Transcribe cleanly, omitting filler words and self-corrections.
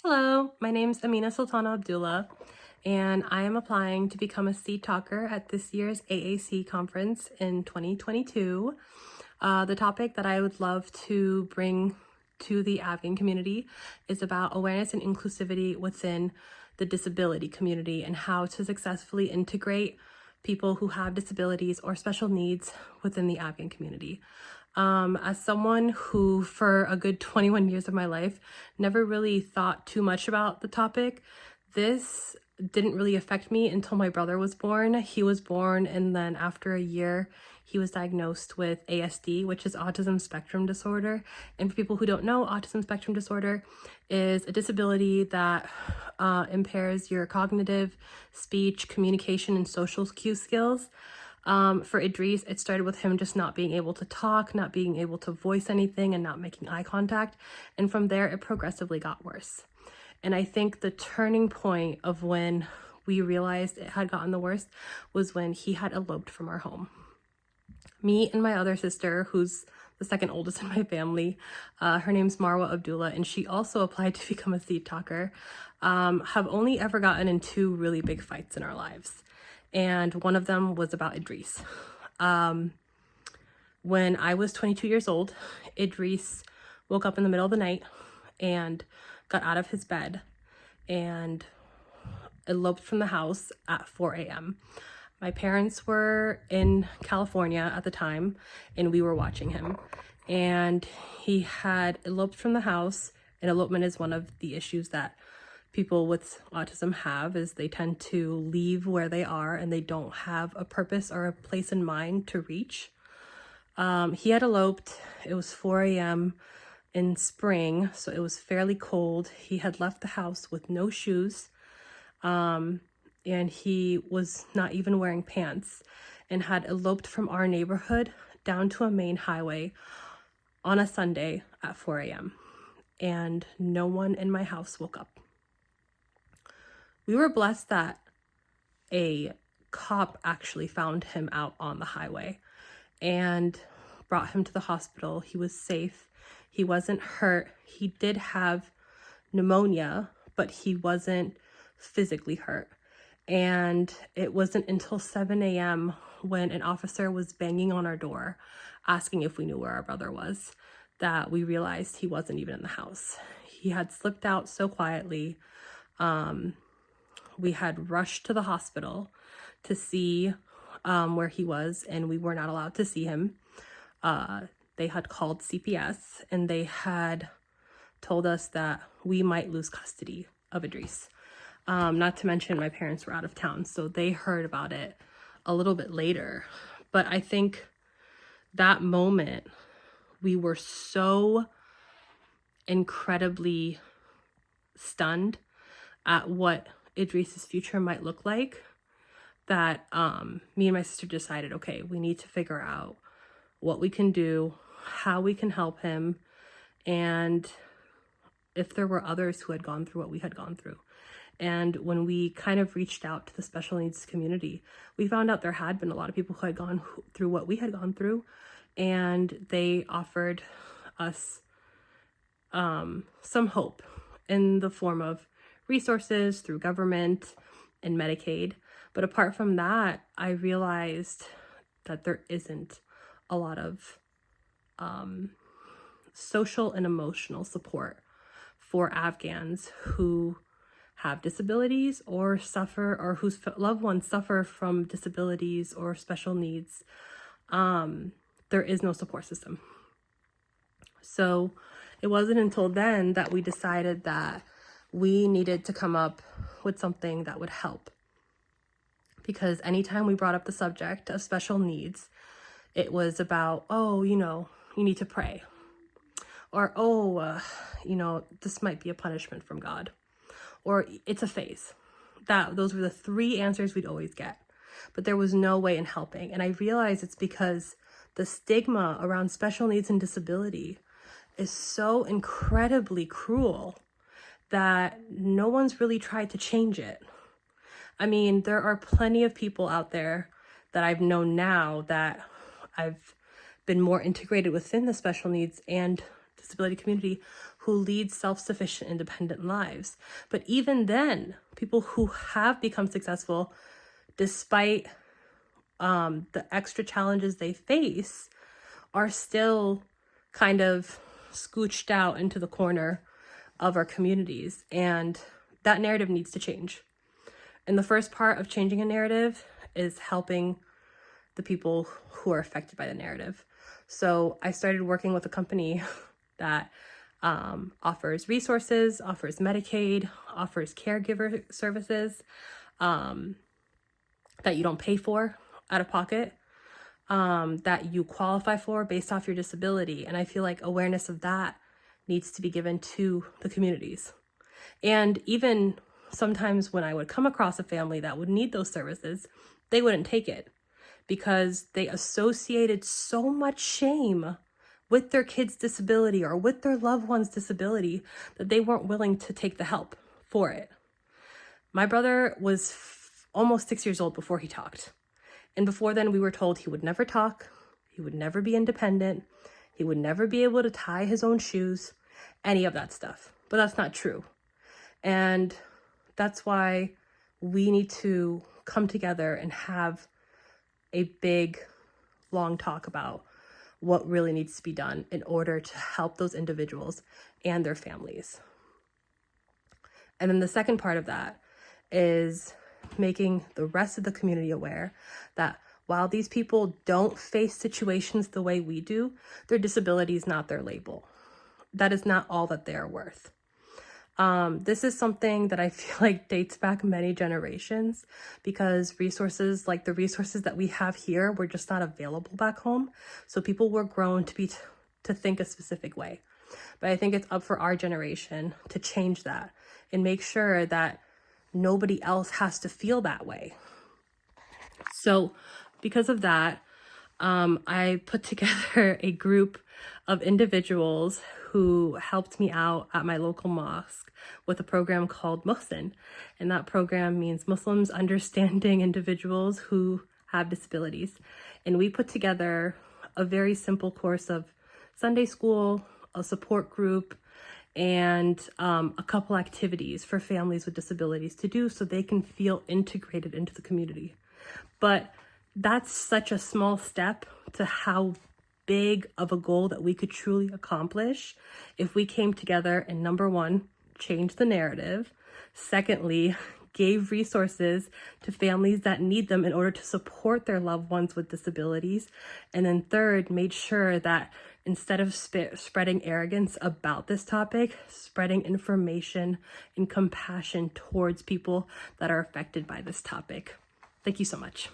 Hello, my name's Amina Sultana Abdullah, and I am applying to become a seat talker at this year's AAC conference in 2022. The topic that I would love to bring to the Afghan community is about awareness and inclusivity within the disability community and how to successfully integrate people who have disabilities or special needs within the Afghan community. As someone who, for a good 21 years of my life, never really thought too much about the topic, this didn't really affect me until my brother was born. He was born, and then after a year, he was diagnosed with ASD, which is autism spectrum disorder. And for people who don't know, autism spectrum disorder is a disability that impairs your cognitive, speech, communication, and social cue skills. For Idris, it started with him just not being able to talk, not being able to voice anything, and not making eye contact. And from there, it progressively got worse. And I think the turning point of when we realized it had gotten the worst was when he had eloped from our home. Me and my other sister, who's the second oldest in my family, her name's Marwa Abdullah, and she also applied to become a seat talker, have only ever gotten in two really big fights in our lives. And one of them was about Idris. When I was 22 years old, Idris woke up in the middle of the night and got out of his bed and eloped from the house at 4 a.m. My parents were in California at the time, and we were watching him. And he had eloped from the house, and elopement is one of the issues that people with autism have, is they tend to leave where they are and they don't have a purpose or a place in mind to reach. He had eloped. It was 4 a.m. in spring, so it was fairly cold. He had left the house with no shoes, and he was not even wearing pants, and had eloped from our neighborhood down to a main highway on a Sunday at 4 a.m. And no one in my house woke up. We were blessed that a cop actually found him out on the highway and brought him to the hospital. He was safe. He wasn't hurt. He did have pneumonia, but he wasn't physically hurt. And it wasn't until 7 a.m. when an officer was banging on our door asking if we knew where our brother was that we realized he wasn't even in the house. He had slipped out so quietly. We had rushed to the hospital to see where he was, and we were not allowed to see him. They had called CPS, and they had told us that we might lose custody of Idris. Not to mention my parents were out of town, so they heard about it a little bit later. But I think that moment, we were so incredibly stunned at what Idris's future might look like that me and my sister decided, okay, we need to figure out what we can do, how we can help him, and if there were others who had gone through what we had gone through. And when we kind of reached out to the special needs community, we found out there had been a lot of people who had gone through what we had gone through, and they offered us some hope in the form of resources through government and Medicaid. But apart from that, I realized that there isn't a lot of social and emotional support for Afghans who have disabilities or suffer, or whose loved ones suffer from disabilities or special needs. There is no support system. So it wasn't until then that we decided that we needed to come up with something that would help. Because anytime we brought up the subject of special needs, it was about, oh, you need to pray. Or, oh, this might be a punishment from God. Or it's a phase. Those were the three answers we'd always get. But there was no way in helping. And I realized it's because the stigma around special needs and disability is so incredibly cruel that no one's really tried to change it. I mean, there are plenty of people out there that I've known now that I've been more integrated within the special needs and disability community who lead self-sufficient, independent lives. But even then, people who have become successful, despite the extra challenges they face, are still kind of scooched out into the corner of our communities. And that narrative needs to change. And the first part of changing a narrative is helping the people who are affected by the narrative. So I started working with a company that offers resources, offers Medicaid, offers caregiver services that you don't pay for out of pocket, that you qualify for based off your disability. And I feel like awareness of that needs to be given to the communities. And even sometimes when I would come across a family that would need those services, they wouldn't take it because they associated so much shame with their kid's disability or with their loved one's disability that they weren't willing to take the help for it. My brother was almost 6 years old before he talked. And before then, we were told he would never talk, he would never be independent, he would never be able to tie his own shoes, any of that stuff. But that's not true. And that's why we need to come together and have a big, long talk about what really needs to be done in order to help those individuals and their families. And then the second part of that is making the rest of the community aware that while these people don't face situations the way we do, their disability is not their label. That is not all that they are worth. This is something that I feel like dates back many generations because resources like the resources that we have here were just not available back home. So people were grown to think a specific way. But I think it's up for our generation to change that and make sure that nobody else has to feel that way. So because of that, I put together a group of individuals who helped me out at my local mosque with a program called Muhsin. And that program means Muslims Understanding Individuals Who Have Disabilities. And we put together a very simple course of Sunday school, a support group, and a couple activities for families with disabilities to do so they can feel integrated into the community. But that's such a small step to how big of a goal that we could truly accomplish if we came together and, number one, changed the narrative. Secondly, gave resources to families that need them in order to support their loved ones with disabilities. And then third, made sure that instead of spreading arrogance about this topic, spreading information and compassion towards people that are affected by this topic. Thank you so much.